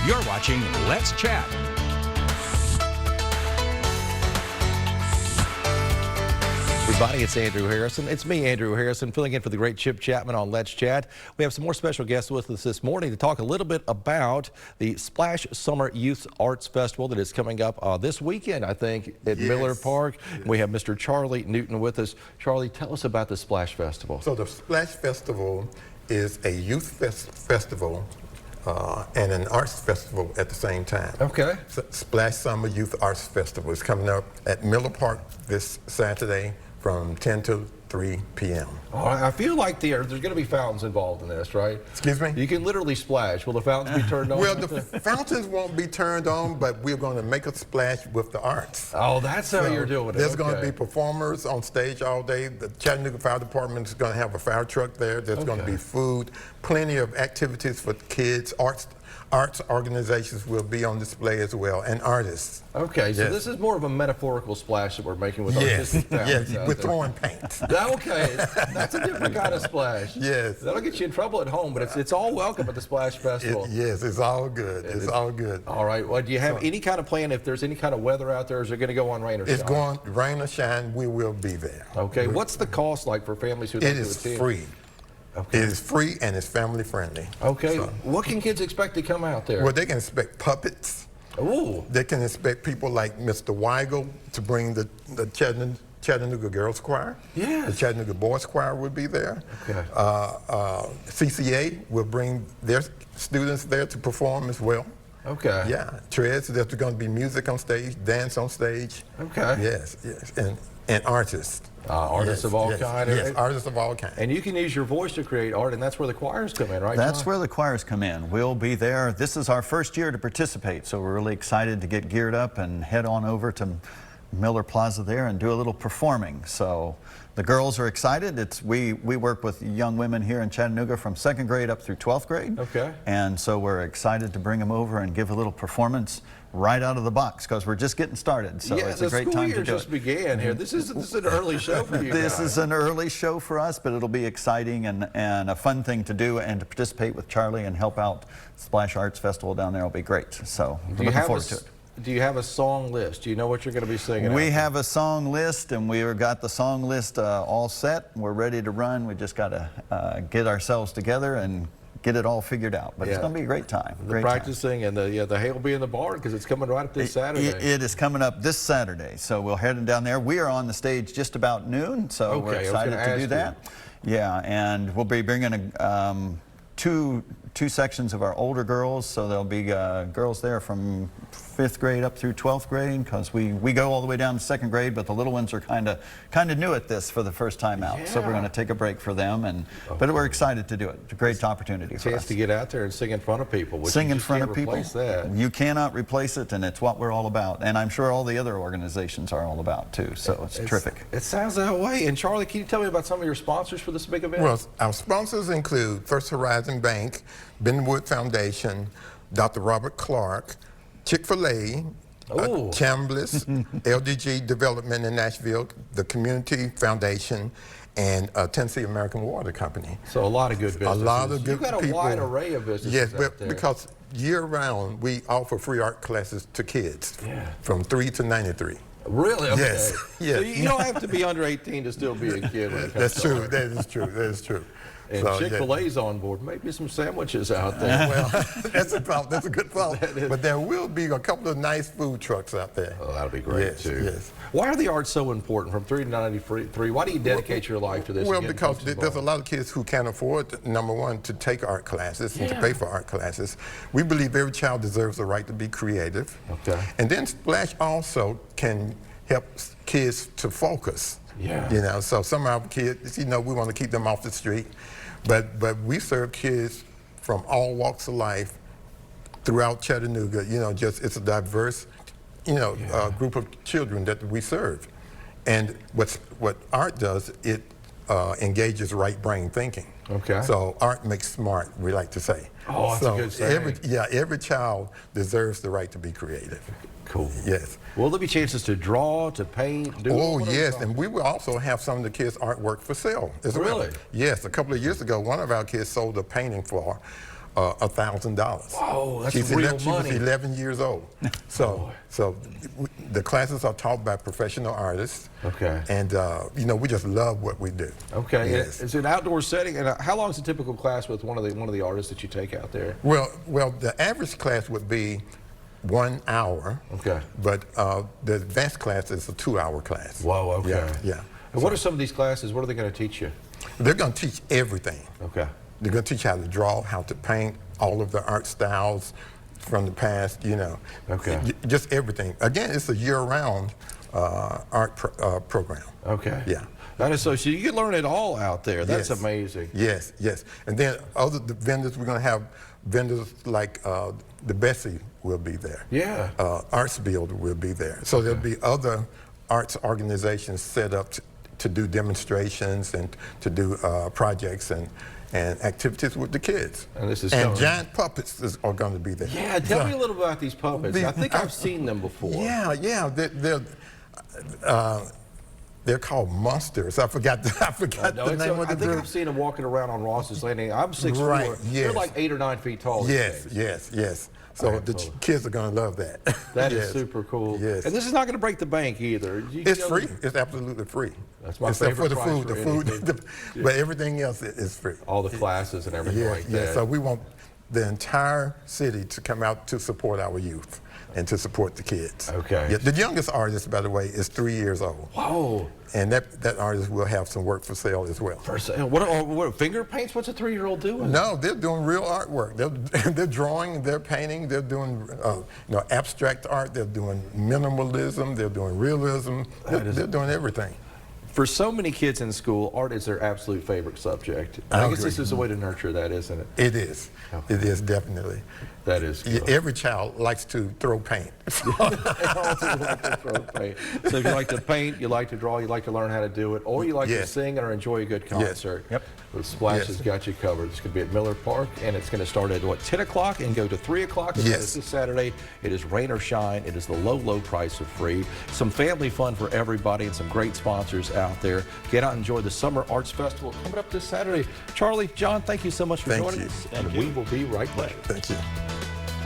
You're watching Let's Chat. Everybody, it's Andrew Harrison. It's me, Andrew Harrison, filling in for the great Chip Chapman on Let's Chat. We have some more special guests with us this morning to talk a little bit about the Splash Summer Youth Arts Festival that is coming up this weekend, I think, at Miller Park. Yes. We have Mr. Charlie Newton with us. Charlie, tell us about the Splash Festival. So the Splash Festival is a youth festival and an arts festival at the same time. Okay. Splash Summer Youth Arts Festival is coming up at Miller Park this Saturday from 10 to 3 p.m. Oh, I feel like there's going to be fountains involved in this, right? Excuse me? You can literally splash. Will the fountains be turned on? Well, the fountains won't be turned on, but we're going to make a splash with the arts. Oh, that's how you're doing it. There's going to be performers on stage all day. The Chattanooga Fire Department is going to have a fire truck there. There's going to be food, plenty of activities for kids. Arts organizations will be on display as well, and artists. Okay, so this is more of a metaphorical splash that we're making with artistic fountains. Yes, we're throwing paint. Okay, that's a different kind of splash. Yes. That'll get you in trouble at home, but it's all welcome at the Splash Festival. Yes, it's all good. It's all good. All right, well, do you have any kind of plan if there's any kind of weather out there? Is it going to go on rain or shine? It's going rain or shine, we will be there. Okay, what's the cost like for families who like to attend? It is free. Okay. It is free and it's family friendly. Okay, so what can kids expect to come out there? Well, they can expect puppets. Ooh. They can expect people like Mr. Wigal to bring the Chattanooga Girls Choir. Yes. The Chattanooga Boys Choir will be there. Okay. CCA will bring their students there to perform as well. Okay. Yeah. Treads, there's going to be music on stage, dance on stage. Okay. Yes, yes. And artists. Artists of all kinds. Yes, artists of all kinds. And you can use your voice to create art, and that's where the choirs come in, right, That's John? where the choirs come in. We'll be there. This is our first year to participate, so we're really excited to get geared up and head on over to Miller Plaza there and do a little performing. So the girls are excited. We work with young women here in Chattanooga from 2nd grade up through 12th grade. Okay. And so we're excited to bring them over and give a little performance right out of the box because we're just getting started. So it's a great time to do it. The school year just began here. This is an early show for you This guys. is an early show for us, but it'll be exciting and a fun thing to do, and to participate with Charlie and help out Splash Arts Festival down there will be great. So we're looking forward to it. Do you have a song list? Do you know what you're going to be singing? We have a song list, and we've got the song list all set. We're ready to run. We just got to get ourselves together and get it all figured out. But it's going to be a great time. The practicing and the hay will be in the barn because it's coming right up this Saturday. It is coming up this Saturday, so we'll head down there. We are on the stage just about noon, so we're excited to do that. Yeah, and we'll be bringing two sections of our older girls, so there'll be girls there from 5th grade up through 12th grade, because we go all the way down to 2nd grade, but the little ones are kind of new at this for the first time out. So we're going to take a break for them, but we're excited to do it. It's a great opportunity for us. Chance to get out there and sing in front of people. Sing in front of people. That. You cannot replace it, and it's what we're all about. And I'm sure all the other organizations are all about too. So it's terrific. It sounds that way. And Charlie, can you tell me about some of your sponsors for this big event? Well, our sponsors include First Horizon Bank, Benwood Foundation, Dr. Robert Clark, Chick-fil-A, Chambliss, LDG Development in Nashville, the Community Foundation, and Tennessee American Water Company. So a lot of good businesses. A lot of good people. You've got a wide array of businesses. Yes, out there. Because year-round we offer free art classes to kids from 3 to 93. Really? Okay. Yes. Yes. So you don't have to be under 18 to still be a kid. When it comes That's to true. art. That is true. That is true. And So, Chick-fil-A's on board. Maybe some sandwiches out there. Well, that's a thought. That's a good thought. But there will be a couple of nice food trucks out there. Oh, that'll be great too. Yes. Why are the arts so important from 3 to 93? Why do you dedicate your life to this? Well, because there's a lot of kids who can't afford, number one, to take art classes and to pay for art classes. We believe every child deserves the right to be creative. Okay. And then Splash also can help kids to focus. Yeah. You know, so some of our kids, we want to keep them off the street, but we serve kids from all walks of life throughout Chattanooga. It's a diverse, group of children that we serve. And what art does, it engages right brain thinking. Okay. So art makes smart, we like to say. Oh, that's a good saying. Every child deserves the right to be creative. Cool. Yes. Will there be chances to draw, to paint, do? Oh, yes, and we will also have some of the kids' artwork for sale as well. Really? Yes, a couple of years ago, one of our kids sold a painting for $1,000. Whoa, that's She real was money. 11 years old. So the classes are taught by professional artists. Okay. And you know, we just love what we do. Okay. Yes. It's an outdoor setting. And how long is a typical class with one of the artists that you take out there? Well, the average class would be 1 hour. Okay. But the advanced class is a 2-hour class. Whoa. Okay. Yeah. And what are some of these classes? What are they going to teach you? They're going to teach everything. Okay. They're going to teach how to draw, how to paint, all of the art styles from the past, you know. Okay. Just everything. Again, it's a year-round art program. Okay. Yeah. That is so you can learn it all out there. That's Yes. amazing. Yes, yes. And then the vendors, we're going to have vendors like the Bessie will be there. Yeah. Arts Builder will be there. So there'll be other arts organizations set up to do demonstrations and to do projects and activities with the kids. And this is giant puppets are going to be there. Yeah, tell me a little about these puppets. I think I've seen them before. Yeah. They're called monsters. I forgot the name of the I think group. I've seen them walking around on Ross's Landing. I'm 6'4". Right, They're yes. like 8 or 9 feet tall. Yes. So the kids are going to love that. That Yes. is super cool. Yes. And this is not going to break the bank either. It's free. It's absolutely free. That's my Except for favorite the price food. for anything. But everything else is free. All the classes and everything like that. Yes. So we want the entire city to come out to support our youth and to support the kids. Okay. Yeah, the youngest artist, by the way, is 3 years old. Whoa. And that artist will have some work for sale as well. What finger paints? What's a 3-year-old doing? No, they're doing real artwork. They're drawing, they're painting, they're doing abstract art, they're doing minimalism, they're doing realism, they're doing everything. For so many kids in school, art is their absolute favorite subject. I guess this is a way to nurture that, isn't it? It is. Okay. It is, definitely. That is cool. Every child likes to throw paint. They all do like to throw paint. So if you like to paint, you like to draw, you like to learn how to do it, or you like to sing or enjoy a good concert. Yep. The Splash has got you covered. It's going to be at Miller Park, and it's going to start at, 10 o'clock and go to 3 o'clock? Yes. This Saturday. It is rain or shine. It is the low, low price of free. Some family fun for everybody and some great sponsors out there. Get out and enjoy the Summer Arts Festival coming up this Saturday. Charlie, John, thank you so much for joining us. And we will be right back. Thank you.